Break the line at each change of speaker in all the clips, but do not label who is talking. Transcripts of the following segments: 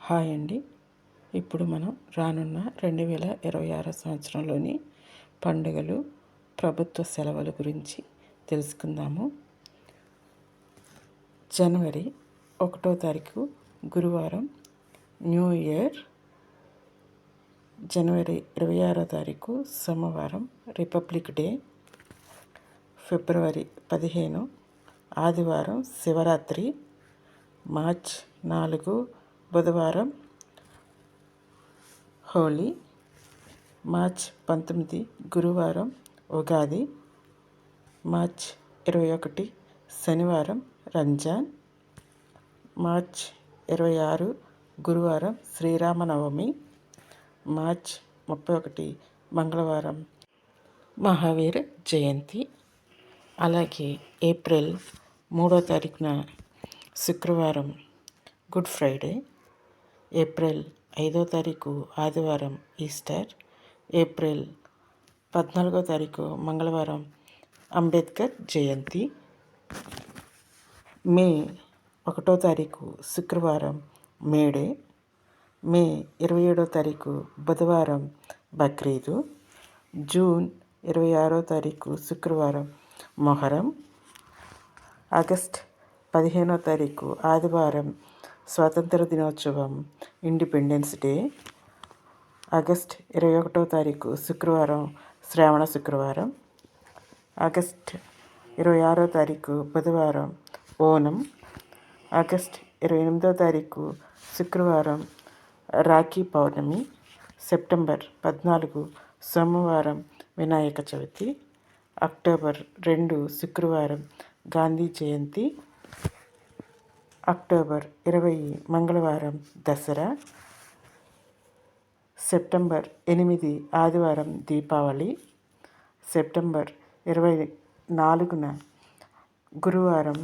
Hi అండి. ఇప్పుడు మనం రానున్న 2026 సంవత్సరంలోని పండుగలు, ప్రభుత్వ సెలవుల గురించి తెలుసుకుందాము. జనవరి 1వ తారీఖు గురువారం న్యూ ఇయర్. జనవరి 26వ తారీఖు సోమవారం రిపబ్లిక్ డే. ఫిబ్రవరి 15 ఆదివారం శివరాత్రి. మార్చ్ 4 బుధవారం హోలీ. మార్చ్ 19 గురువారం ఉగాది. మార్చ్ 21 శనివారం రంజాన్. మార్చ్ 26 గురువారం శ్రీరామనవమి. మార్చ్ 31 మంగళవారం మహావీర జయంతి. అలాగే ఏప్రిల్ 3వ తారీఖున శుక్రవారం గుడ్ ఫ్రైడే. ఏప్రిల్ 5వ తారీఖు ఆదివారం ఈస్టర్. ఏప్రిల్ 14వ తారీఖు మంగళవారం అంబేద్కర్ జయంతి. మే 1వ తారీఖు శుక్రవారం మేడే. మే 27వ తారీఖు బుధవారం బక్రీదు. జూన్ 26వ తారీఖు శుక్రవారం మొహరం. ఆగస్ట్ 15వ తారీఖు ఆదివారం స్వాతంత్ర దినోత్సవం ఇండిపెండెన్స్ డే. ఆగస్ట్ 21వ తారీఖు శుక్రవారం శ్రావణ శుక్రవారం. ఆగస్ట్ 26వ తారీఖు బుధవారం ఓనం. ఆగస్ట్ 28వ తారీఖు శుక్రవారం రాఖీ పౌర్ణమి. సెప్టెంబర్ 14 సోమవారం వినాయక చవితి. అక్టోబర్ 2 శుక్రవారం గాంధీ జయంతి. అక్టోబర్ 20 మంగళవారం దసరా. సెప్టెంబర్ 8 ఆదివారం దీపావళి. సెప్టెంబర్ 24న గురువారం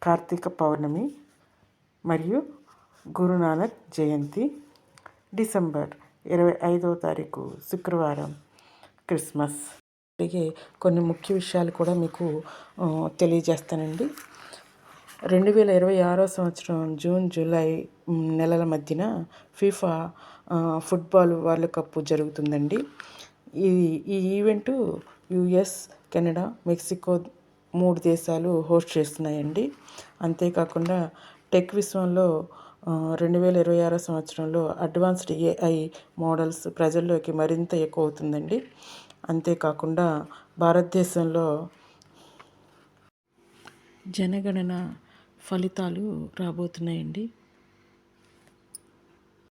కార్తీక పౌర్ణమి మరియు గురునానక్ జయంతి. డిసెంబర్ 25వ తారీఖు శుక్రవారం క్రిస్మస్. అలాగే కొన్ని ముఖ్య విషయాలు కూడా మీకు తెలియజేస్తానండి. 2026 సంవత్సరం జూన్ జూలై నెలల మధ్యన ఫీఫా ఫుట్బాల్ వరల్డ్ కప్ జరుగుతుందండి. ఈ ఈవెంటు యుఎస్, కెనడా, మెక్సికో 3 దేశాలు హోస్ట్ చేస్తున్నాయండి. అంతేకాకుండా టెక్ విశ్వంలో 2026 సంవత్సరంలో అడ్వాన్స్డ్ ఏఐ మోడల్స్ ప్రజల్లోకి మరింత ఎక్కువ అవుతుందండి. అంతేకాకుండా భారతదేశంలో జనగణన ఫలితాలు రాబోతున్నాయండి.